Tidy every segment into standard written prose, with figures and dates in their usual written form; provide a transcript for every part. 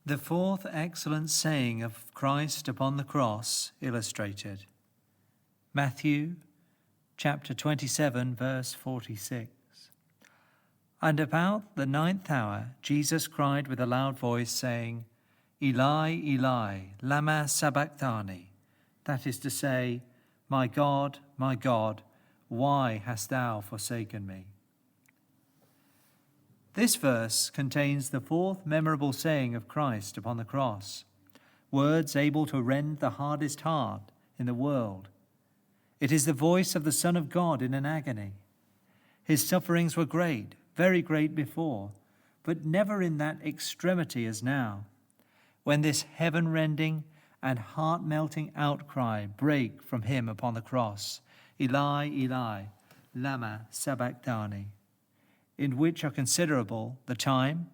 The fourth excellent saying of Christ upon the cross illustrated. Matthew chapter 27, verse 46. And about the 9th hour Jesus cried with a loud voice, saying, Eli, Eli, lama sabachthani? That is to say, my God, why hast thou forsaken me? This verse contains the fourth memorable saying of Christ upon the cross, words able to rend the hardest heart in the world. It is the voice of the Son of God in an agony. His sufferings were great, very great before, but never in that extremity as now, when this heaven-rending and heart-melting outcry brake from him upon the cross, Eli, Eli, lama sabachthani, in which are considerable the time,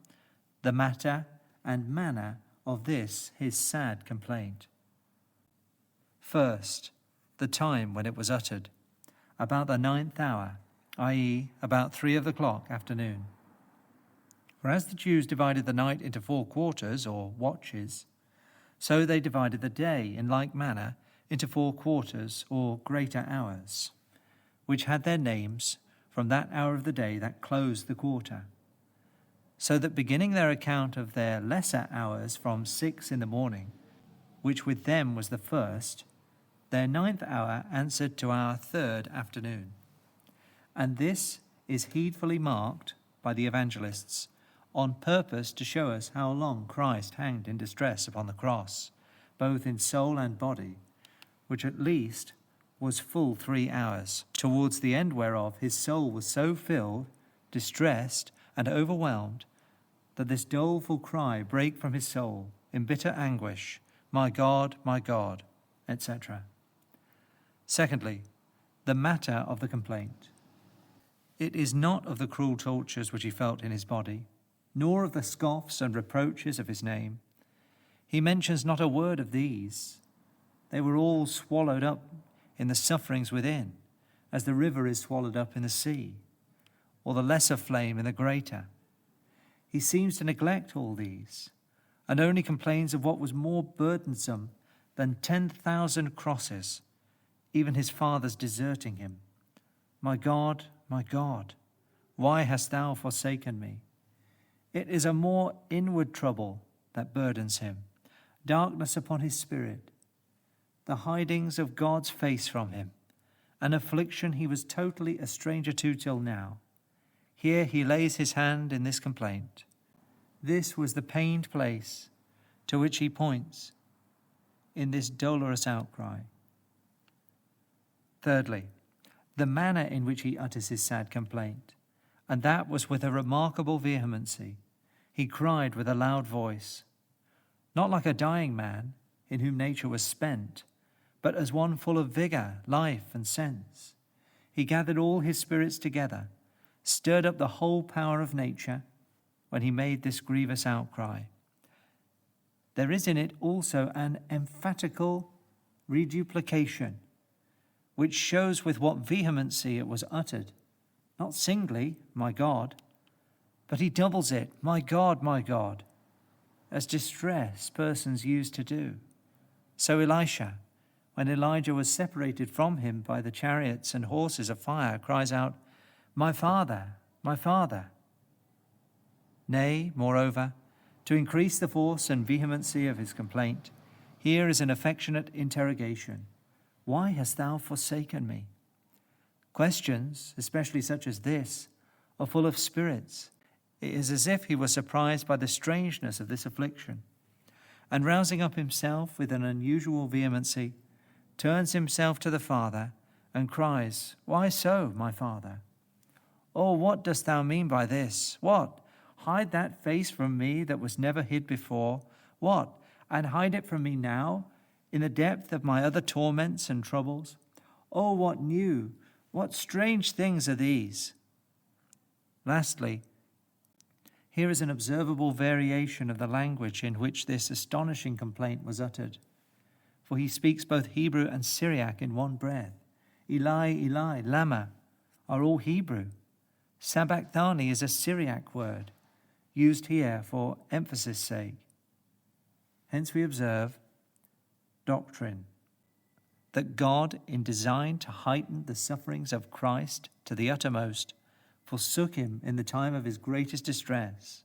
the matter, and manner of this his sad complaint. First, the time when it was uttered, about the 9th hour, i.e., about 3 o'clock afternoon. For as the Jews divided the night into 4 quarters, or watches, so they divided the day in like manner into 4 quarters, or greater hours, which had their names from that hour of the day that closed the quarter, so that beginning their account of their lesser hours from 6 in the morning, which with them was the first, their 9th hour answered to our 3rd afternoon. And this is heedfully marked by the evangelists, on purpose to show us how long Christ hanged in distress upon the cross, both in soul and body, which at least was full 3 hours, towards the end whereof his soul was so filled, distressed, and overwhelmed, that this doleful cry brake from his soul in bitter anguish, my God, etc. Secondly, the matter of the complaint. It is not of the cruel tortures which he felt in his body, nor of the scoffs and reproaches of his name. He mentions not a word of these. They were all swallowed up in the sufferings within, as the river is swallowed up in the sea, or the lesser flame in the greater. He seems to neglect all these, and only complains of what was more burdensome than 10,000 crosses, even his Father's deserting him. My God, why hast thou forsaken me? It is a more inward trouble that burdens him, darkness upon his spirit, the hidings of God's face from him, an affliction he was totally a stranger to till now. Here he lays his hand in this complaint. This was the pained place to which he points in this dolorous outcry. Thirdly, the manner in which he utters his sad complaint, and that was with a remarkable vehemency. He cried with a loud voice, not like a dying man in whom nature was spent, but as one full of vigor, life, and sense. He gathered all his spirits together, stirred up the whole power of nature, when he made this grievous outcry. There is in it also an emphatical reduplication, which shows with what vehemency it was uttered, not singly, my God, but he doubles it, my God, as distressed persons used to do. So Elisha, when Elijah was separated from him by the chariots and horses of fire, cries out, my Father. Nay, moreover, to increase the force and vehemency of his complaint, here is an affectionate interrogation. Why hast thou forsaken me? Questions, especially such as this, are full of spirits. It is as if he were surprised by the strangeness of this affliction, and rousing up himself with an unusual vehemency, turns himself to the Father and cries, why so, my Father? Oh, what dost thou mean by this? What? Hide that face from me that was never hid before? What? And hide it from me now, in the depth of my other torments and troubles? Oh, what new, what strange things are these? Lastly, here is an observable variation of the language in which this astonishing complaint was uttered. For he speaks both Hebrew and Syriac in one breath. Eli, Eli, lama are all Hebrew. Sabachthani is a Syriac word, used here for emphasis' sake. Hence we observe doctrine, that God, in design to heighten the sufferings of Christ to the uttermost, forsook him in the time of his greatest distress,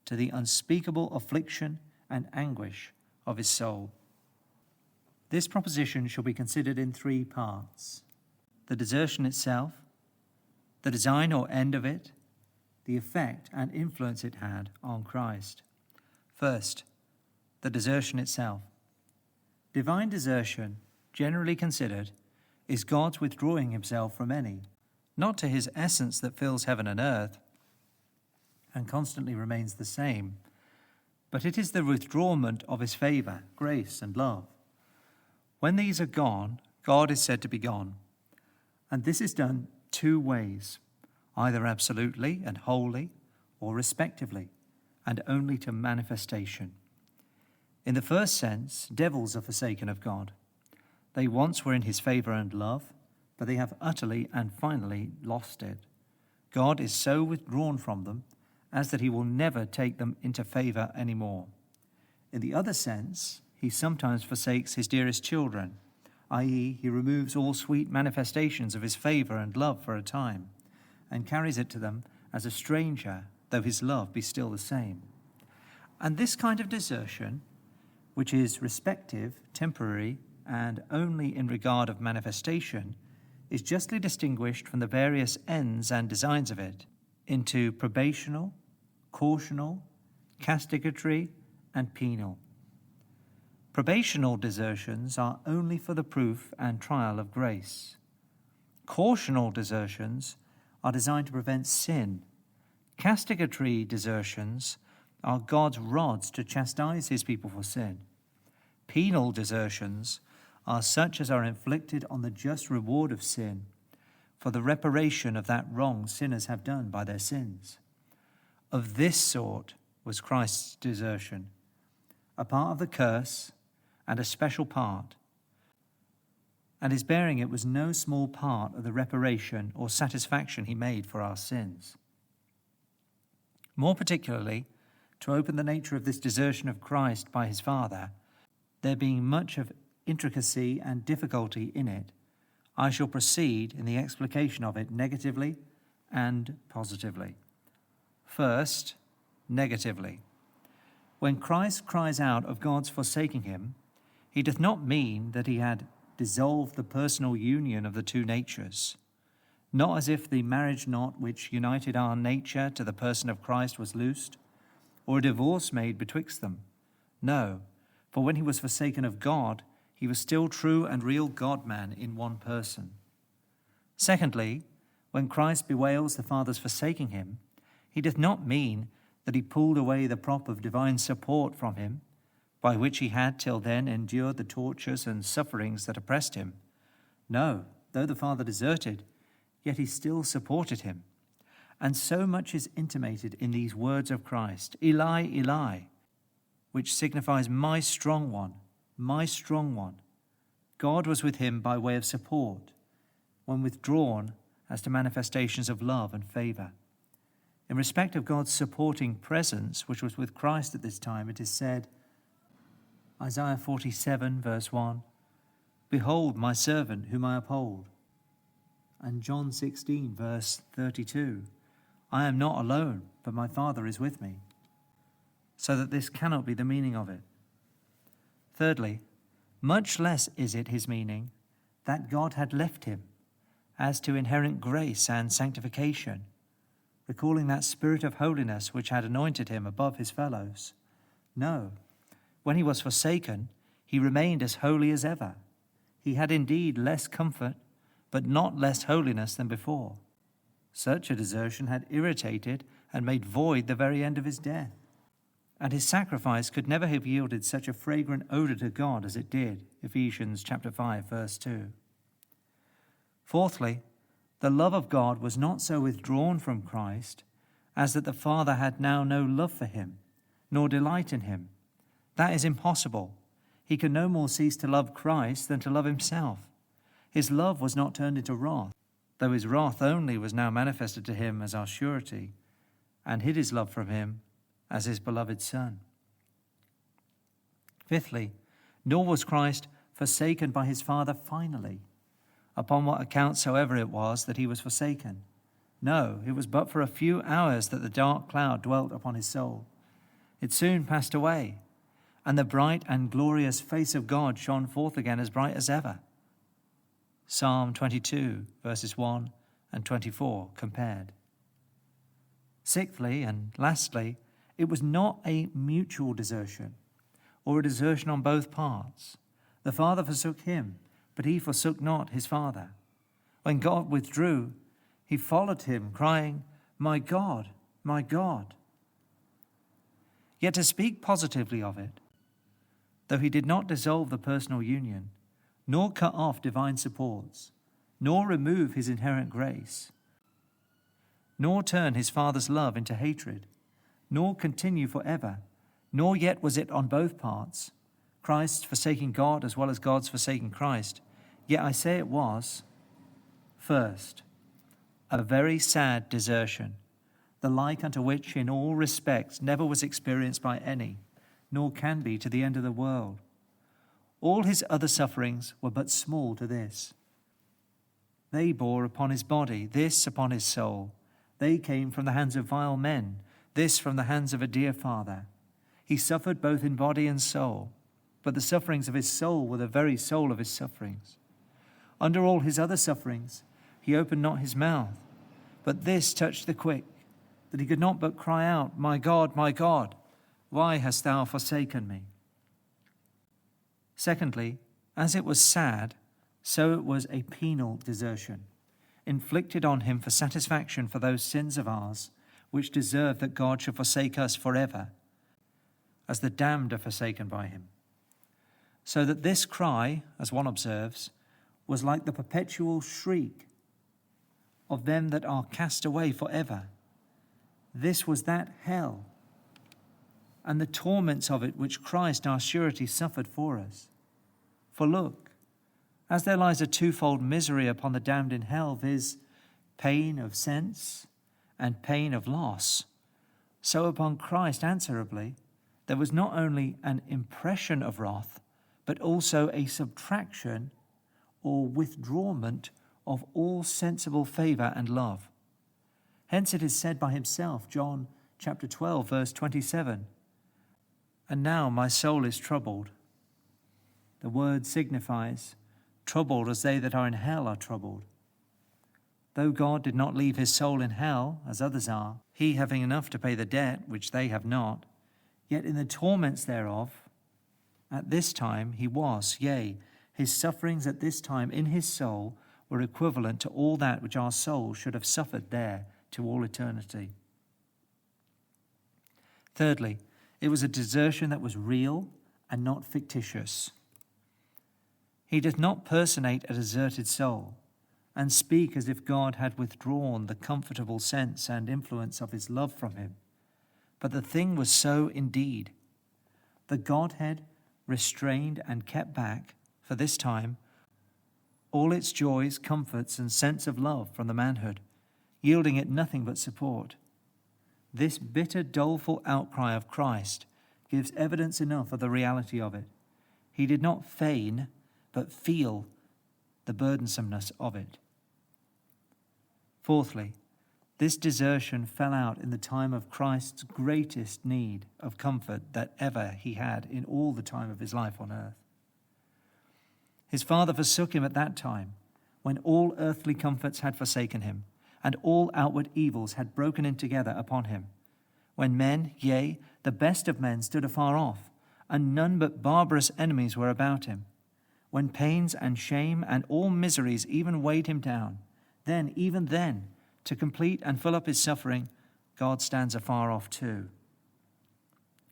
to the unspeakable affliction and anguish of his soul. This proposition shall be considered in three parts: the desertion itself, the design or end of it, the effect and influence it had on Christ. First, the desertion itself. Divine desertion, generally considered, is God's withdrawing himself from any, not to his essence that fills heaven and earth and constantly remains the same, but it is the withdrawment of his favour, grace, and love. When these are gone, God is said to be gone, and this is done two ways, either absolutely and wholly, or respectively, and only to manifestation. In the first sense, devils are forsaken of God. They once were in his favour and love, but they have utterly and finally lost it. God is so withdrawn from them as that he will never take them into favour any more. In the other sense, he sometimes forsakes his dearest children, i.e., he removes all sweet manifestations of his favour and love for a time, and carries it to them as a stranger, though his love be still the same. And this kind of desertion, which is respective, temporary, and only in regard of manifestation, is justly distinguished from the various ends and designs of it into probational, cautional, castigatory, and penal. Probational desertions are only for the proof and trial of grace. Cautional desertions are designed to prevent sin. Castigatory desertions are God's rods to chastise his people for sin. Penal desertions are such as are inflicted on the just reward of sin, for the reparation of that wrong sinners have done by their sins. Of this sort was Christ's desertion, a part of the curse and a special part, and his bearing it was no small part of the reparation or satisfaction he made for our sins. More particularly, to open the nature of this desertion of Christ by his Father, there being much of intricacy and difficulty in it, I shall proceed in the explication of it negatively and positively. First, negatively. When Christ cries out of God's forsaking him, he doth not mean that he had dissolved the personal union of the two natures, not as if the marriage knot which united our nature to the person of Christ was loosed, or a divorce made betwixt them. No, for when he was forsaken of God, he was still true and real God-man in one person. Secondly, when Christ bewails the Father's forsaking him, he doth not mean that he pulled away the prop of divine support from him, by which he had till then endured the tortures and sufferings that oppressed him. No, though the Father deserted, yet he still supported him. And so much is intimated in these words of Christ, Eli, Eli, which signifies my strong one, my strong one. God was with him by way of support, when withdrawn as to manifestations of love and favour. In respect of God's supporting presence, which was with Christ at this time, it is said, Isaiah 47, verse 1, Behold my servant whom I uphold. And John 16, verse 32, I am not alone, but my Father is with me. So that this cannot be the meaning of it. Thirdly, much less is it his meaning that God had left him as to inherent grace and sanctification, recalling that spirit of holiness which had anointed him above his fellows. No, when he was forsaken, he remained as holy as ever. He had indeed less comfort, but not less holiness than before. Such a desertion had irritated and made void the very end of his death. And his sacrifice could never have yielded such a fragrant odour to God as it did, Ephesians chapter 5, verse 2. Fourthly, the love of God was not so withdrawn from Christ as that the Father had now no love for him, nor delight in him. That is impossible. He can no more cease to love Christ than to love himself. His love was not turned into wrath, though his wrath only was now manifested to him as our surety, and hid his love from him as his beloved Son. Fifthly, nor was Christ forsaken by his Father finally, upon what account soever it was that he was forsaken. No, it was but for a few hours that the dark cloud dwelt upon his soul. It soon passed away, and the bright and glorious face of God shone forth again as bright as ever. Psalm 22, verses 1 and 24 compared. Sixthly and lastly, it was not a mutual desertion, or a desertion on both parts. The Father forsook him, but he forsook not his Father. When God withdrew, he followed him, crying, my God, my God." Yet to speak positively of it, though he did not dissolve the personal union, nor cut off divine supports, nor remove his inherent grace, nor turn his Father's love into hatred, nor continue forever, nor yet was it on both parts, Christ forsaking God as well as God's forsaking Christ, yet I say it was, first, a very sad desertion, the like unto which in all respects never was experienced by any, nor can be to the end of the world. All his other sufferings were but small to this. They bore upon his body, this upon his soul. They came from the hands of vile men, this from the hands of a dear Father. He suffered both in body and soul, but the sufferings of his soul were the very soul of his sufferings. Under all his other sufferings, he opened not his mouth, but this touched the quick, that he could not but cry out, my God, why hast thou forsaken me?" Secondly, as it was sad, so it was a penal desertion, inflicted on him for satisfaction for those sins of ours which deserve that God should forsake us forever, as the damned are forsaken by him. So that this cry, as one observes, was like the perpetual shriek of them that are cast away forever. This was that hell, and the torments of it which Christ our surety suffered for us. For look, as there lies a twofold misery upon the damned in hell, viz., pain of sense and pain of loss, so upon Christ answerably there was not only an impression of wrath, but also a subtraction or withdrawment of all sensible favour and love. Hence it is said by himself, John chapter 12, verse 27, "And now my soul is troubled." The word signifies troubled as they that are in hell are troubled. Though God did not leave his soul in hell, as others are, he having enough to pay the debt which they have not, yet in the torments thereof, at this time he was, yea, his sufferings at this time in his soul were equivalent to all that which our soul should have suffered there to all eternity. Thirdly, it was a desertion that was real and not fictitious. He doth not personate a deserted soul and speak as if God had withdrawn the comfortable sense and influence of his love from him. But the thing was so indeed. The Godhead restrained and kept back, for this time, all its joys, comforts, and sense of love from the manhood, yielding it nothing but support. This bitter, doleful outcry of Christ gives evidence enough of the reality of it. He did not feign, but feel the burdensomeness of it. Fourthly, this desertion fell out in the time of Christ's greatest need of comfort that ever he had in all the time of his life on earth. His Father forsook him at that time, when all earthly comforts had forsaken him, and all outward evils had broken in together upon him, when men, yea, the best of men, stood afar off, and none but barbarous enemies were about him, when pains and shame and all miseries even weighed him down, then, even then, to complete and fill up his suffering, God stands afar off too.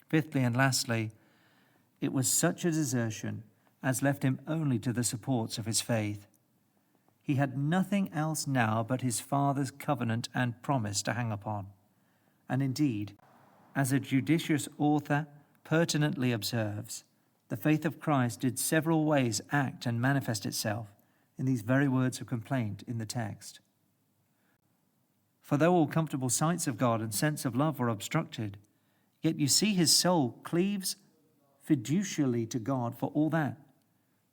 Fifthly and lastly, it was such a desertion as left him only to the supports of his faith. He had nothing else now but his Father's covenant and promise to hang upon. And indeed, as a judicious author pertinently observes, the faith of Christ did several ways act and manifest itself in these very words of complaint in the text. For though all comfortable sights of God and sense of love were obstructed, yet you see his soul cleaves fiducially to God for all that.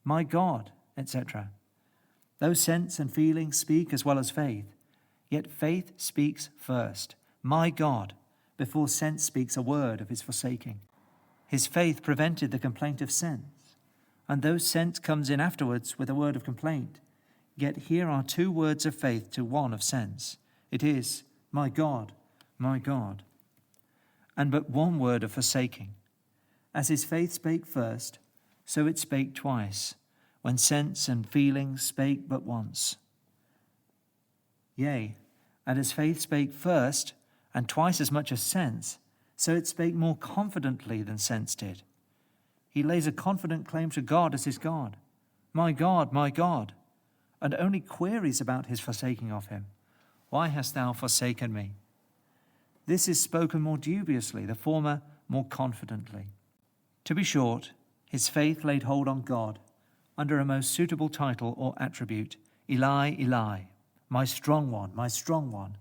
My God, etc. Though sense and feeling speak as well as faith, yet faith speaks first, my God, before sense speaks a word of his forsaking. His faith prevented the complaint of sense, and though sense comes in afterwards with a word of complaint, yet here are two words of faith to one of sense. It is, my God, and but one word of forsaking. As his faith spake first, so it spake twice, when sense and feeling spake but once. Yea, and as faith spake first, and twice as much as sense, so it spake more confidently than sense did. He lays a confident claim to God as his God, my God, and only queries about his forsaking of him. Why hast thou forsaken me? This is spoken more dubiously, the former more confidently. To be short, his faith laid hold on God under a most suitable title or attribute, Eli, Eli, my strong one,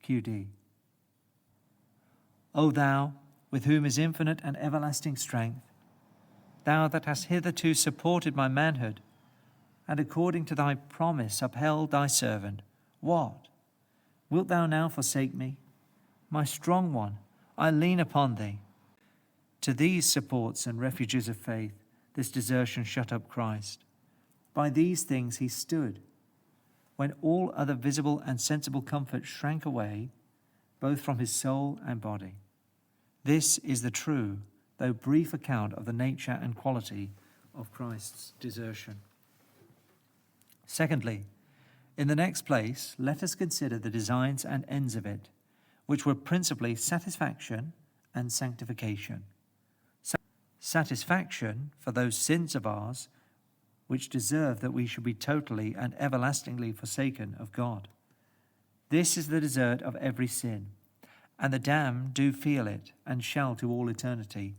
QD. O thou, with whom is infinite and everlasting strength, thou that hast hitherto supported my manhood, and according to thy promise upheld thy servant, what? Wilt thou now forsake me? My strong one, I lean upon thee. To these supports and refuges of faith, this desertion shut up Christ. By these things he stood, when all other visible and sensible comfort shrank away, both from his soul and body. This is the true, though brief account of the nature and quality of Christ's desertion. Secondly, in the next place, let us consider the designs and ends of it, which were principally satisfaction and sanctification. Satisfaction for those sins of ours which deserve that we should be totally and everlastingly forsaken of God. This is the desert of every sin, and the damned do feel it, and shall to all eternity.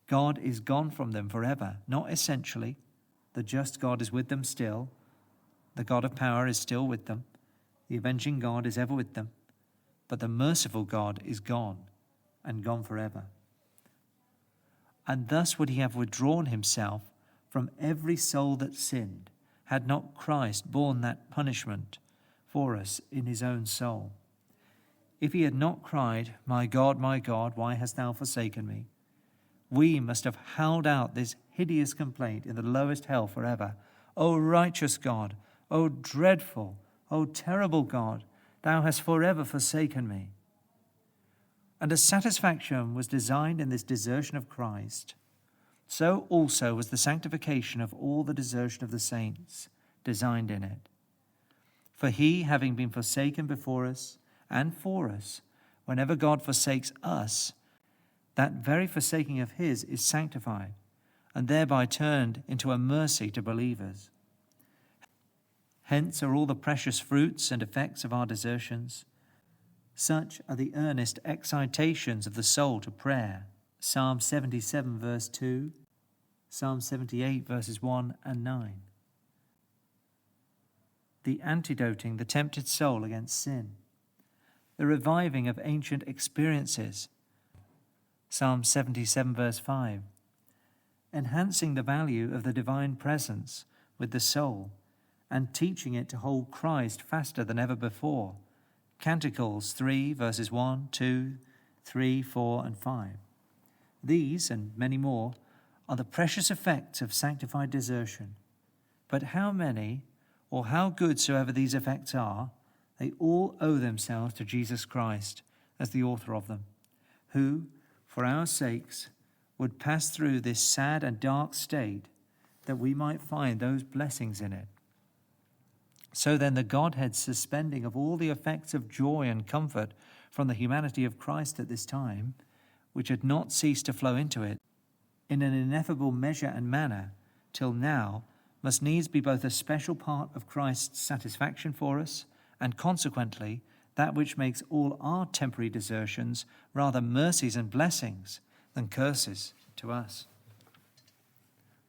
God is gone from them forever, not essentially. The just God is with them still. The God of power is still with them. The avenging God is ever with them. But the merciful God is gone, and gone forever. And thus would he have withdrawn himself from every soul that sinned, had not Christ borne that punishment for us in his own soul. If he had not cried, my God, why hast thou forsaken me? We must have howled out this hideous complaint in the lowest hell forever. O righteous God, O dreadful, O terrible God, thou hast forever forsaken me. And as satisfaction was designed in this desertion of Christ, so also was the sanctification of all the desertion of the saints designed in it. For he, having been forsaken before us and for us, whenever God forsakes us, that very forsaking of his is sanctified, and thereby turned into a mercy to believers. Hence are all the precious fruits and effects of our desertions. Such are the earnest excitations of the soul to prayer. Psalm 77 verse 2, Psalm 78 verses 1 and 9. The antidoting the tempted soul against sin. The reviving of ancient experiences. Psalm 77 verse 5. Enhancing the value of the divine presence with the soul and teaching it to hold Christ faster than ever before. Canticles 3 verses 1, 2, 3, 4 and 5. These and many more are the precious effects of sanctified desertion. But how many or how good soever these effects are, they all owe themselves to Jesus Christ as the author of them, who, for our sakes, would pass through this sad and dark state that we might find those blessings in it. So then the Godhead suspending of all the effects of joy and comfort from the humanity of Christ at this time, which had not ceased to flow into it, in an ineffable measure and manner, till now, must needs be both a special part of Christ's satisfaction for us, and consequently, that which makes all our temporary desertions rather mercies and blessings than curses to us.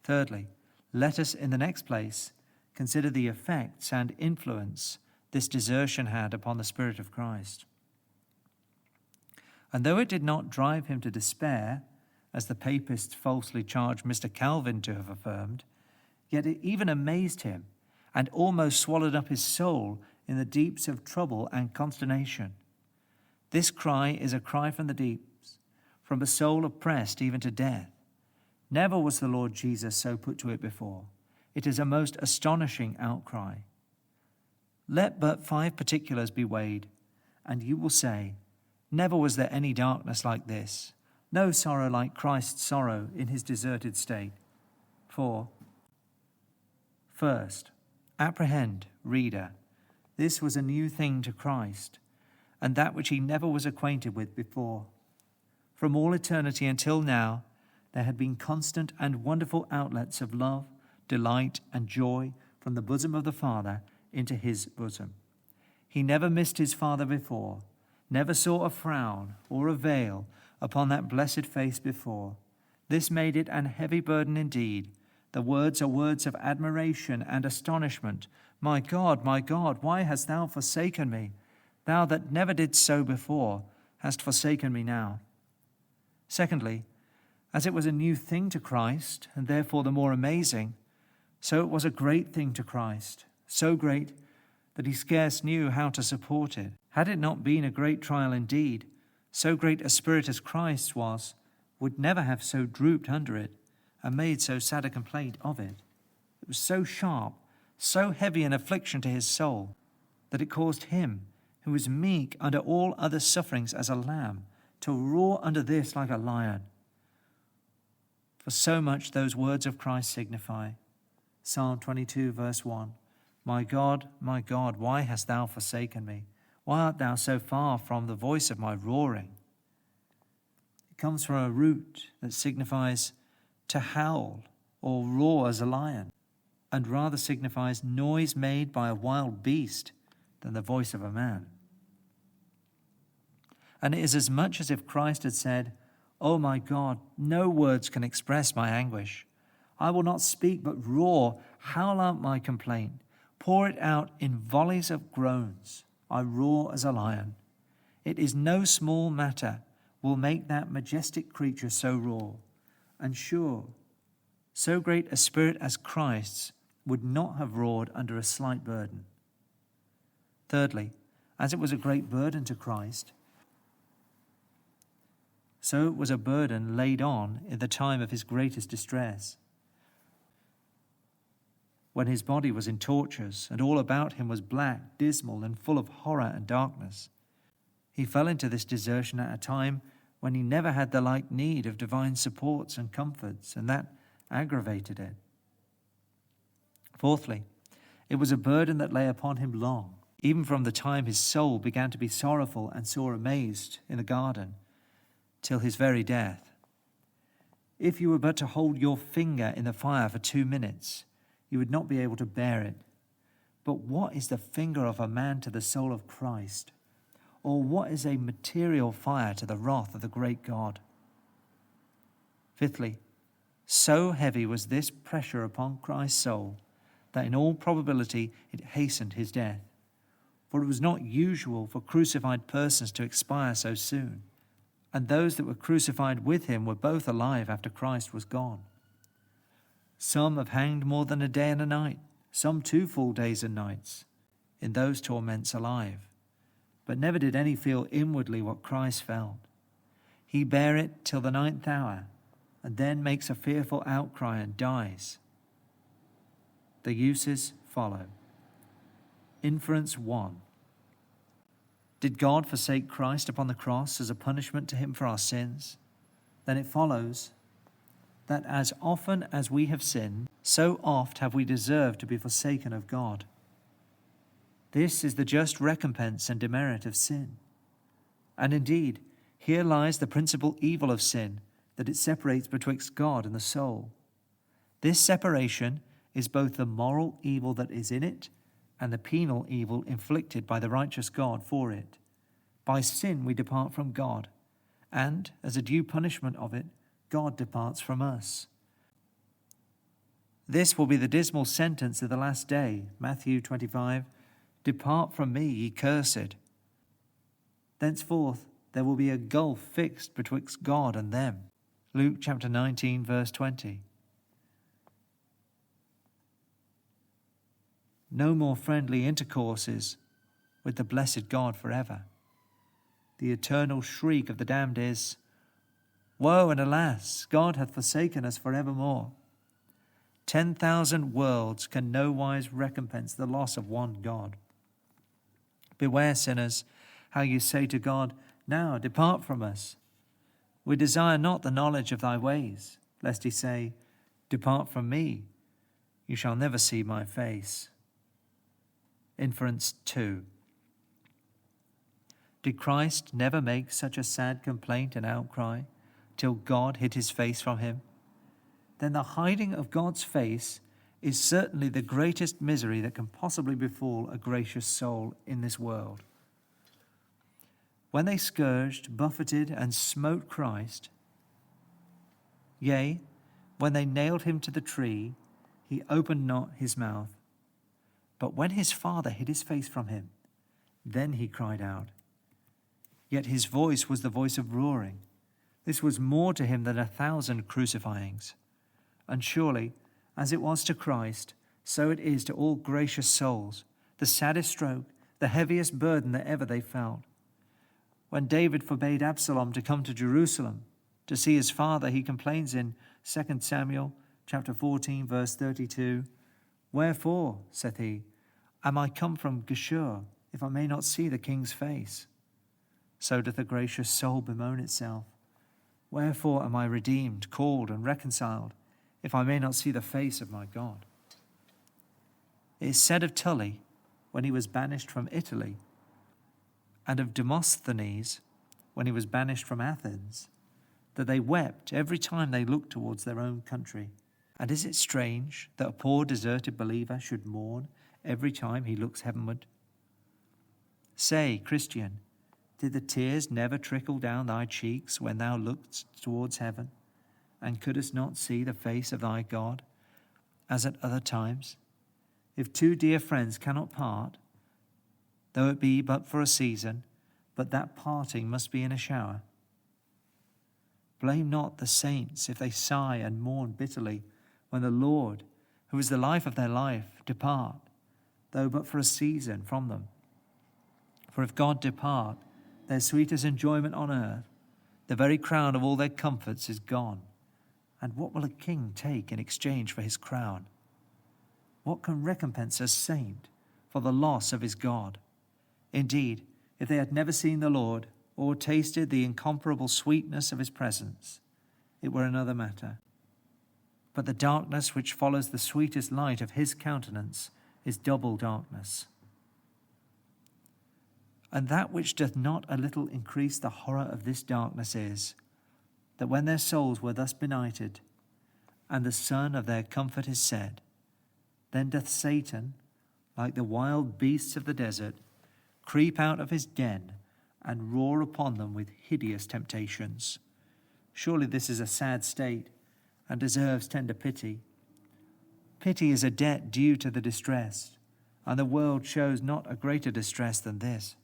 Thirdly, let us in the next place consider the effects and influence this desertion had upon the Spirit of Christ. And though it did not drive him to despair, as the papists falsely charged Mr. Calvin to have affirmed, yet it even amazed him and almost swallowed up his soul in the deeps of trouble and consternation. This cry is a cry from the deeps, from a soul oppressed even to death. Never was the Lord Jesus so put to it before. It is a most astonishing outcry. Let but 5 particulars be weighed, and you will say, never was there any darkness like this, no sorrow like Christ's sorrow in his deserted state. For, first, apprehend, reader, this was a new thing to Christ, and that which he never was acquainted with before. From all eternity until now, there had been constant and wonderful outlets of love, delight, and joy from the bosom of the Father into his bosom. He never missed his Father before, never saw a frown or a veil upon that blessed face before. This made it an heavy burden indeed. The words are words of admiration and astonishment. My God, why hast thou forsaken me? Thou that never didst so before, hast forsaken me now. Secondly, as it was a new thing to Christ, and therefore the more amazing, so it was a great thing to Christ, so great that he scarce knew how to support it. Had it not been a great trial indeed, so great a spirit as Christ's was, would never have so drooped under it, and made so sad a complaint of it. It was so sharp, so heavy an affliction to his soul, that it caused him, who was meek under all other sufferings as a lamb, to roar under this like a lion. For so much those words of Christ signify. Psalm 22, verse 1. My God, why hast thou forsaken me? Why art thou so far from the voice of my roaring? It comes from a root that signifies to howl or roar as a lion, and rather signifies noise made by a wild beast than the voice of a man. And it is as much as if Christ had said, O my God, no words can express my anguish. I will not speak, but roar, howl out my complaint, pour it out in volleys of groans. I roar as a lion. It is no small matter will make that majestic creature so roar. And sure, so great a spirit as Christ's would not have roared under a slight burden. Thirdly, as it was a great burden to Christ, so it was a burden laid on in the time of his greatest distress. When his body was in tortures and all about him was black, dismal, and full of horror and darkness, he fell into this desertion at a time when he never had the like need of divine supports and comforts, and that aggravated it. Fourthly, it was a burden that lay upon him long, even from the time his soul began to be sorrowful and sore amazed in the garden, till his very death. If you were but to hold your finger in the fire for 2 minutes, you would not be able to bear it. But what is the finger of a man to the soul of Christ? Or what is a material fire to the wrath of the great God? Fifthly, so heavy was this pressure upon Christ's soul that in all probability it hastened his death. For it was not usual for crucified persons to expire so soon, and those that were crucified with him were both alive after Christ was gone. Some have hanged more than a day and a night, some 2 full days and nights, in those torments alive. But never did any feel inwardly what Christ felt. He bare it till the 9th hour, and then makes a fearful outcry and dies. The uses follow. Inference 1. Did God forsake Christ upon the cross as a punishment to him for our sins? Then it follows that as often as we have sinned, so oft have we deserved to be forsaken of God. This is the just recompense and demerit of sin. And indeed, here lies the principal evil of sin, that it separates betwixt God and the soul. This separation is both the moral evil that is in it and the penal evil inflicted by the righteous God for it. By sin we depart from God, and, as a due punishment of it, God departs from us. This will be the dismal sentence of the last day, Matthew 25, Depart from me, ye cursed. Thenceforth there will be a gulf fixed betwixt God and them. Luke chapter 19, verse 20. No more friendly intercourses with the blessed God forever. The eternal shriek of the damned is, "Woe and alas, God hath forsaken us forevermore." 10,000 worlds can no wise recompense the loss of one God. Beware, sinners, how you say to God, "Now depart from us. We desire not the knowledge of thy ways," lest he say, "Depart from me, you shall never see my face." Inference 2. Did Christ never make such a sad complaint and outcry till God hid his face from him? Then the hiding of God's face is certainly the greatest misery that can possibly befall a gracious soul in this world. When they scourged, buffeted, and smote Christ, yea, when they nailed him to the tree, he opened not his mouth. But when his Father hid his face from him, then he cried out. Yet his voice was the voice of roaring. This was more to him than 1,000 crucifyings. And surely, as it was to Christ, so it is to all gracious souls, the saddest stroke, the heaviest burden that ever they felt. When David forbade Absalom to come to Jerusalem to see his father, he complains in 2 Samuel chapter 14, verse 32, "Wherefore, saith he, am I come from Geshur, if I may not see the king's face?" So doth the gracious soul bemoan itself. "Wherefore am I redeemed, called, and reconciled, if I may not see the face of my God?" It is said of Tully, when he was banished from Italy, and of Demosthenes, when he was banished from Athens, that they wept every time they looked towards their own country. And is it strange that a poor deserted believer should mourn every time he looks heavenward? Say, Christian, did the tears never trickle down thy cheeks when thou lookest towards heaven, and couldst not see the face of thy God, as at other times? If two dear friends cannot part, though it be but for a season, but that parting must be in a shower. Blame not the saints if they sigh and mourn bitterly when the Lord, who is the life of their life, depart, though but for a season from them. For if God depart, their sweetest enjoyment on earth, the very crown of all their comforts, is gone. And what will a king take in exchange for his crown? What can recompense a saint for the loss of his God? Indeed, if they had never seen the Lord, or tasted the incomparable sweetness of his presence, it were another matter. But the darkness which follows the sweetest light of his countenance is double darkness. And that which doth not a little increase the horror of this darkness is, that when their souls were thus benighted, and the sun of their comfort is set, then doth Satan, like the wild beasts of the desert, creep out of his den and roar upon them with hideous temptations. Surely this is a sad state, and deserves tender pity. Pity is a debt due to the distressed, and the world shows not a greater distress than this.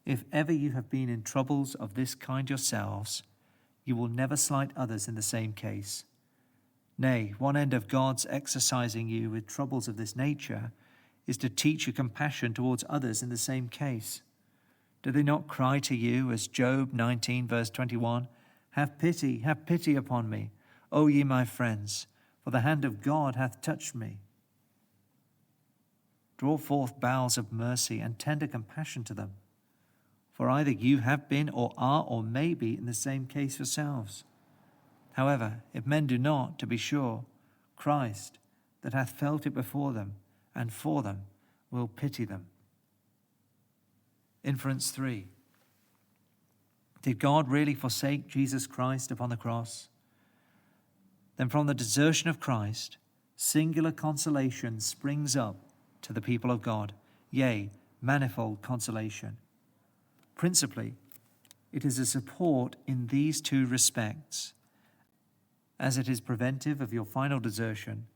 If ever you have been in troubles of this kind yourselves, you will never slight others in the same case. Nay, one end of God's exercising you with troubles of this nature is to teach you compassion towards others in the same case. Do they not cry to you, as Job 19, verse 21, have pity upon me, O ye my friends, for the hand of God hath touched me." Draw forth bowels of mercy and tender compassion to them, for either you have been or are or may be in the same case yourselves. However, if men do not, to be sure, Christ, that hath felt it before them and for them, will pity them. Inference 3. Did God really forsake Jesus Christ upon the cross? Then from the desertion of Christ, singular consolation springs up to the people of God, yea, manifold consolation. Principally, it is a support in these two respects, as it is preventive of your final desertion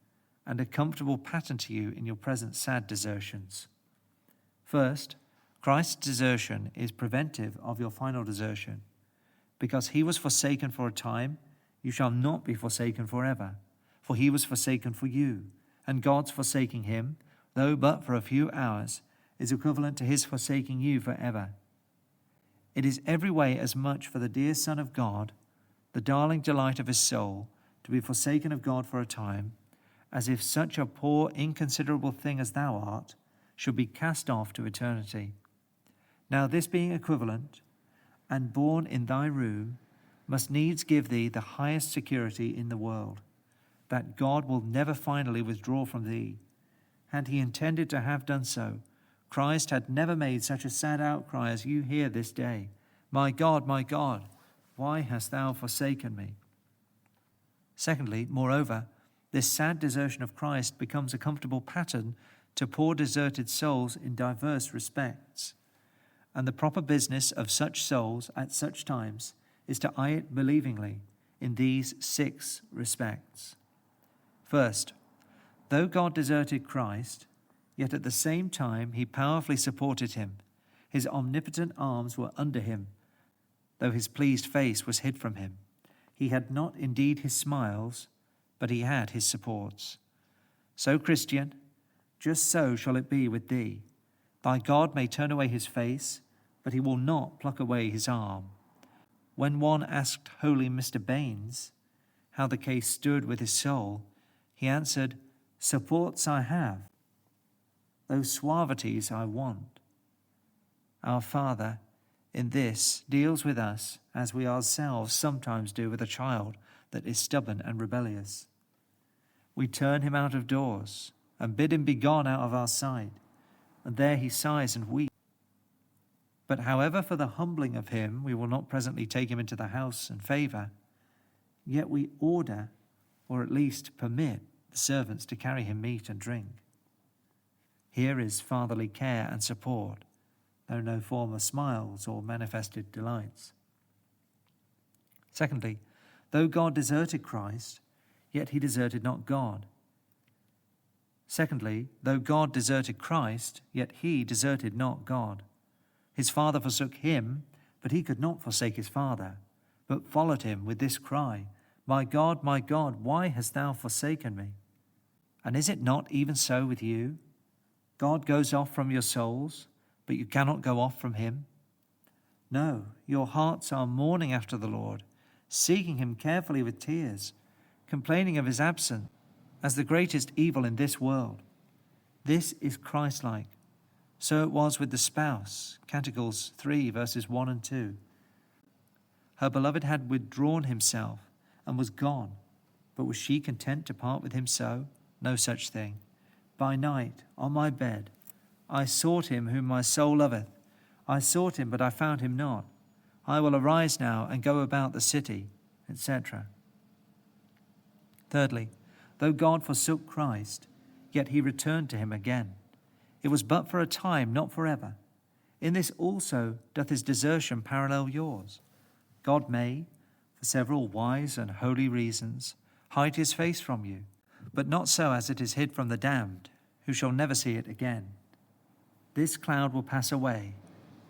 and a comfortable pattern to you in your present sad desertions. First, Christ's desertion is preventive of your final desertion. Because he was forsaken for a time, you shall not be forsaken forever. For he was forsaken for you, and God's forsaking him, though but for a few hours, is equivalent to his forsaking you forever. It is every way as much for the dear Son of God, the darling delight of his soul, to be forsaken of God for a time, as if such a poor, inconsiderable thing as thou art should be cast off to eternity. Now this being equivalent, and born in thy room, must needs give thee the highest security in the world, that God will never finally withdraw from thee. Had he intended to have done so, Christ had never made such a sad outcry as you hear this day. My God, why hast thou forsaken me? Secondly, moreover, this sad desertion of Christ becomes a comfortable pattern to poor deserted souls in diverse respects. And the proper business of such souls at such times is to eye it believingly in these 6 respects. First, though God deserted Christ, yet at the same time he powerfully supported him. His omnipotent arms were under him, though his pleased face was hid from him. He had not indeed his smiles, but he had his supports. So, Christian, just so shall it be with thee. Thy God may turn away his face, but he will not pluck away his arm. When one asked holy Mr. Baines how the case stood with his soul, he answered, supports I have, those suavities I want. Our Father, in this, deals with us as we ourselves sometimes do with a child that is stubborn and rebellious. We turn him out of doors and bid him be gone out of our sight, and there he sighs and weeps. But however for the humbling of him we will not presently take him into the house and favour, yet we order, or at least permit, the servants to carry him meat and drink. Here is fatherly care and support, though no former smiles or manifested delights. Secondly, though God deserted Christ, yet he deserted not God. Secondly, though God deserted Christ, yet he deserted not God. His Father forsook him, but he could not forsake his Father, but followed him with this cry, my God, why hast thou forsaken me? And is it not even so with you? God goes off from your souls, but you cannot go off from him. No, your hearts are mourning after the Lord, seeking him carefully with tears, complaining of his absence as the greatest evil in this world. This is Christ-like. So it was with the spouse, Canticles 3, verses 1 and 2. Her beloved had withdrawn himself and was gone, but was she content to part with him so? No such thing. By night, on my bed, I sought him whom my soul loveth. I sought him, but I found him not. I will arise now and go about the city, etc. Thirdly, though God forsook Christ, yet he returned to him again. It was but for a time, not forever. In this also doth his desertion parallel yours. God may, for several wise and holy reasons, hide his face from you, but not so as it is hid from the damned, who shall never see it again. This cloud will pass away.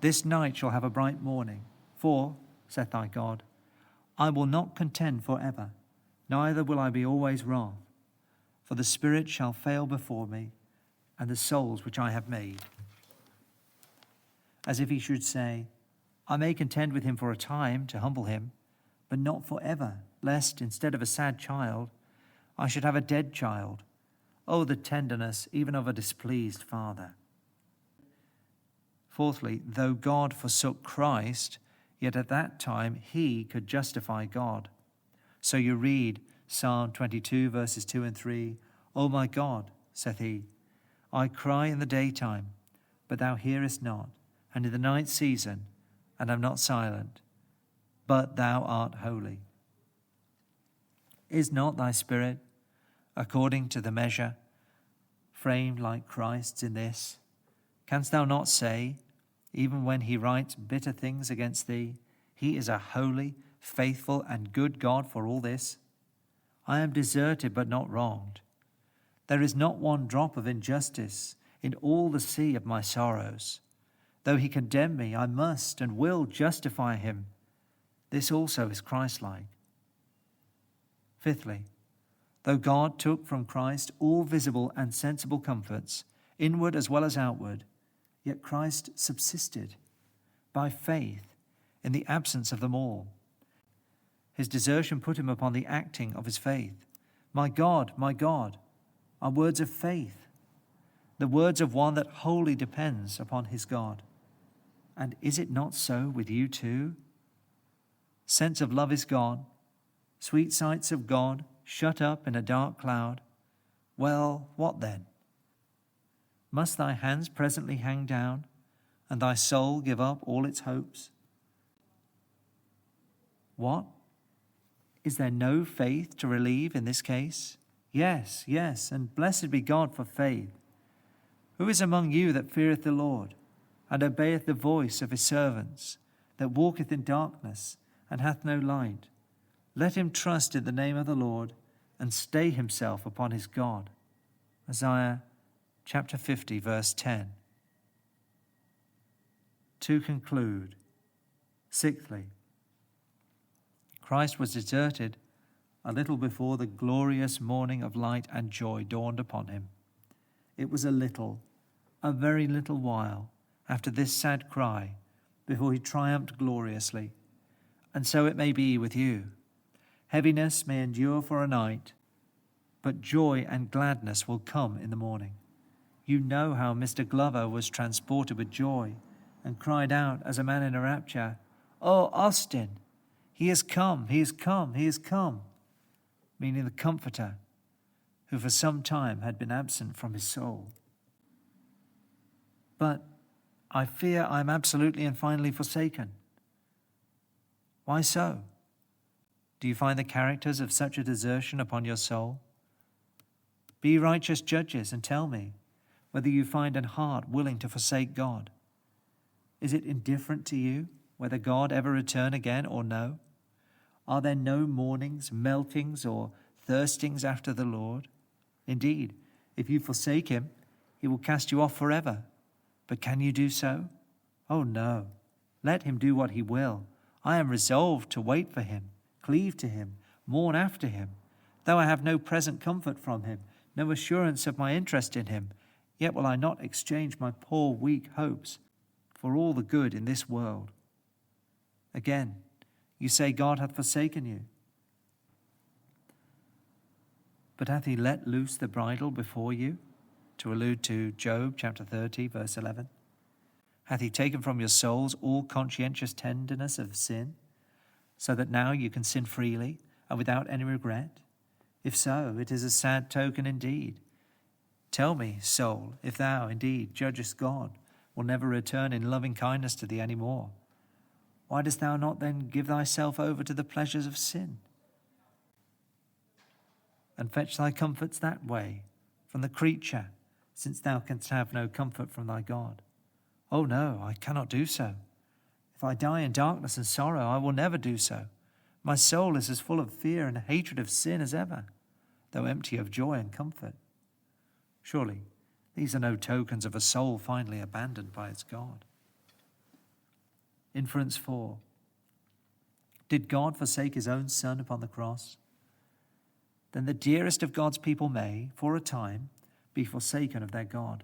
This night shall have a bright morning. For, saith thy God, I will not contend for ever, neither will I be always wrath. For the spirit shall fail before me, and the souls which I have made. As if he should say, I may contend with him for a time to humble him, but not for ever, lest, instead of a sad child, I should have a dead child. Oh, the tenderness even of a displeased father. Fourthly, though God forsook Christ, yet at that time he could justify God. So you read Psalm 22, verses 2 and 3, O my God, saith he, I cry in the daytime, but thou hearest not, and in the night season, and am not silent, but thou art holy. Is not thy spirit, according to the measure, framed like Christ's in this? Canst thou not say, even when he writes bitter things against thee, he is a holy, faithful, and good God for all this? I am deserted but not wronged. There is not one drop of injustice in all the sea of my sorrows. Though he condemn me, I must and will justify him. This also is Christ-like. Fifthly, though God took from Christ all visible and sensible comforts, inward as well as outward, yet Christ subsisted by faith in the absence of them all. His desertion put him upon the acting of his faith. My God, are words of faith, the words of one that wholly depends upon his God. And is it not so with you too? Sense of love is gone, sweet sights of God shut up in a dark cloud. Well, what then? Must thy hands presently hang down, and thy soul give up all its hopes? What? Is there no faith to relieve in this case? Yes, and blessed be God for faith. Who is among you that feareth the Lord, and obeyeth the voice of his servants, that walketh in darkness, and hath no light? Let him trust in the name of the Lord, and stay himself upon his God. Isaiah chapter 50, verse 10. To conclude, sixthly, Christ was deserted a little before the glorious morning of light and joy dawned upon him. It was a very little while after this sad cry before he triumphed gloriously. And so it may be with you. Heaviness may endure for a night, but joy and gladness will come in the morning. You know how Mr. Glover was transported with joy and cried out as a man in a rapture, "Oh, Austin, he has come, he has come, he has come," meaning the Comforter, who for some time had been absent from his soul. But I fear I am absolutely and finally forsaken. Why so? Do you find the characters of such a desertion upon your soul? Be righteous judges and tell me whether you find an heart willing to forsake God. Is it indifferent to you whether God ever return again or no? Are there no mournings, meltings, or thirstings after the Lord? Indeed, if you forsake him, he will cast you off forever. But can you do so? Oh no, let him do what he will. I am resolved to wait for him, cleave to him, mourn after him. Though I have no present comfort from him, no assurance of my interest in him, yet will I not exchange my poor weak hopes for all the good in this world. Again, you say God hath forsaken you. But hath he let loose the bridle before you? To allude to Job chapter 30, verse 11. Hath he taken from your souls all conscientious tenderness of sin, so that now you can sin freely and without any regret? If so, it is a sad token indeed. Tell me, soul, if thou indeed judgest God will never return in loving kindness to thee any more, why dost thou not then give thyself over to the pleasures of sin, and fetch thy comforts that way, from the creature, since thou canst have no comfort from thy God? Oh no, I cannot do so. If I die in darkness and sorrow, I will never do so. My soul is as full of fear and hatred of sin as ever, though empty of joy and comfort. Surely, these are no tokens of a soul finally abandoned by its God. Inference 4. Did God forsake his own Son upon the cross? Then the dearest of God's people may, for a time, be forsaken of their God.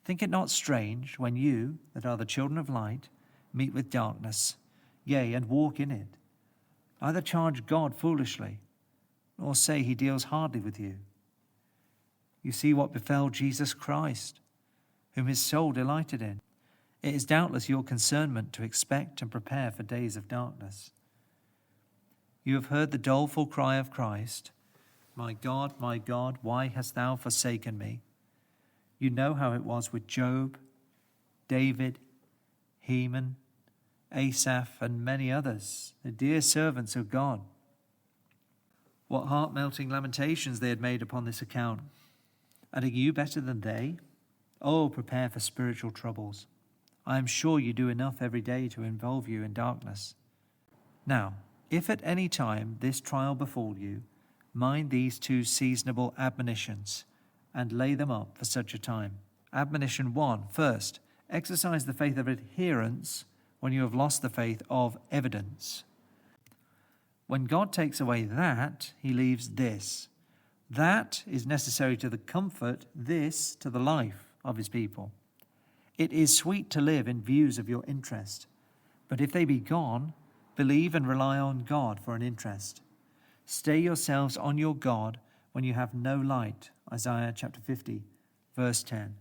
Think it not strange when you, that are the children of light, meet with darkness, yea, and walk in it. Neither charge God foolishly, nor say he deals hardly with you. You see what befell Jesus Christ, whom his soul delighted in. It is doubtless your concernment to expect and prepare for days of darkness. You have heard the doleful cry of Christ, my God, why hast thou forsaken me? You know how it was with Job, David, Heman, Asaph, and many others, the dear servants of God. What heart-melting lamentations they had made upon this account. And are you better than they? Oh, prepare for spiritual troubles. I am sure you do enough every day to involve you in darkness. Now, if at any time this trial befall you, mind these two seasonable admonitions, and lay them up for such a time. Admonition 1. First, exercise the faith of adherence when you have lost the faith of evidence. When God takes away that, he leaves this. That is necessary to the comfort, this to the life of his people. It is sweet to live in views of your interest, but if they be gone, believe and rely on God for an interest. Stay yourselves on your God when you have no light. Isaiah chapter 50, verse 10.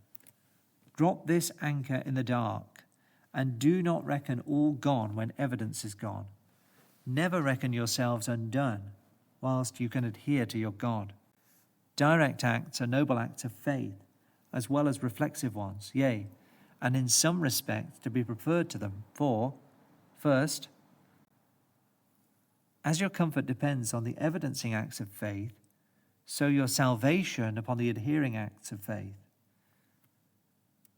Drop this anchor in the dark, and do not reckon all gone when evidence is gone. Never reckon yourselves undone, whilst you can adhere to your God. Direct acts are noble acts of faith, as well as reflexive ones, yea, and in some respect to be preferred to them. For, first, as your comfort depends on the evidencing acts of faith, so your salvation upon the adhering acts of faith.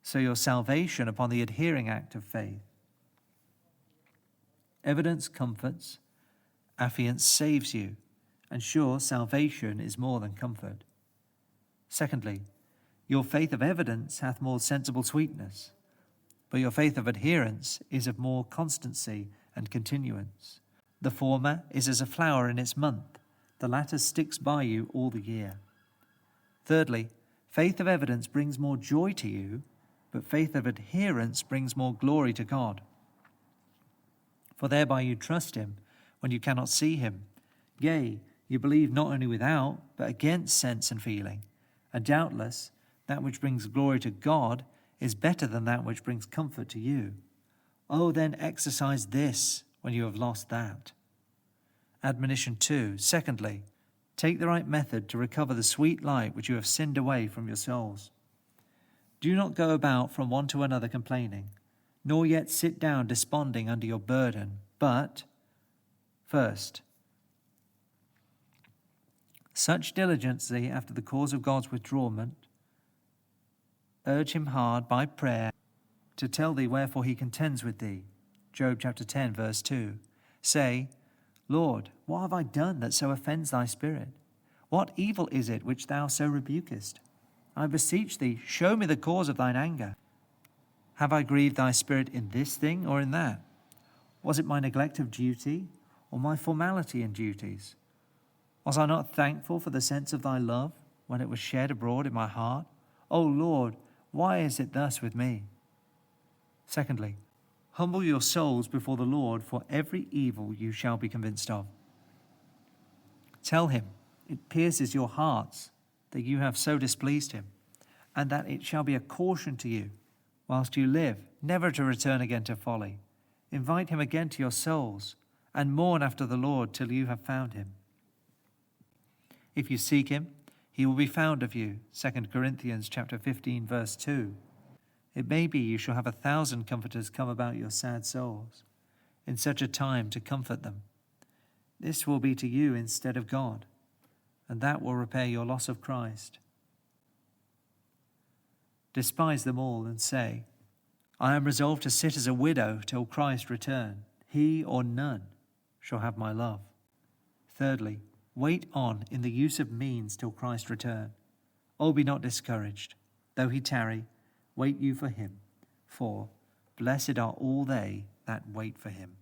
So your salvation upon the adhering act of faith. Evidence comforts, affiance saves you, and sure salvation is more than comfort. Secondly, your faith of evidence hath more sensible sweetness, but your faith of adherence is of more constancy and continuance. The former is as a flower in its month, the latter sticks by you all the year. Thirdly, faith of evidence brings more joy to you, but faith of adherence brings more glory to God. For thereby you trust him when you cannot see him. Yea, you believe not only without, but against sense and feeling. And doubtless, that which brings glory to God is better than that which brings comfort to you. Oh, then exercise this when you have lost that. Admonition 2. Secondly, take the right method to recover the sweet light which you have sinned away from your souls. Do not go about from one to another complaining, nor yet sit down desponding under your burden, but, first, such diligency after the cause of God's withdrawment, urge him hard by prayer to tell thee wherefore he contends with thee. Job chapter 10, verse 2. Say, Lord, what have I done that so offends thy spirit? What evil is it which thou so rebukest? I beseech thee, show me the cause of thine anger. Have I grieved thy spirit in this thing or in that? Was it my neglect of duty or my formality in duties? Was I not thankful for the sense of thy love when it was shed abroad in my heart? O Lord, why is it thus with me? Secondly, humble your souls before the Lord, for every evil you shall be convinced of. Tell him it pierces your hearts that you have so displeased him, and that it shall be a caution to you, whilst you live, never to return again to folly. Invite him again to your souls, and mourn after the Lord till you have found him. If you seek him, he will be found of you. 2 Corinthians chapter 15, verse 2. It may be you shall have 1,000 comforters come about your sad souls, in such a time to comfort them. This will be to you instead of God, and that will repair your loss of Christ. Despise them all and say, I am resolved to sit as a widow till Christ return. He or none shall have my love. Thirdly, wait on in the use of means till Christ return. Oh, be not discouraged. Though he tarry, wait you for him. For blessed are all they that wait for him.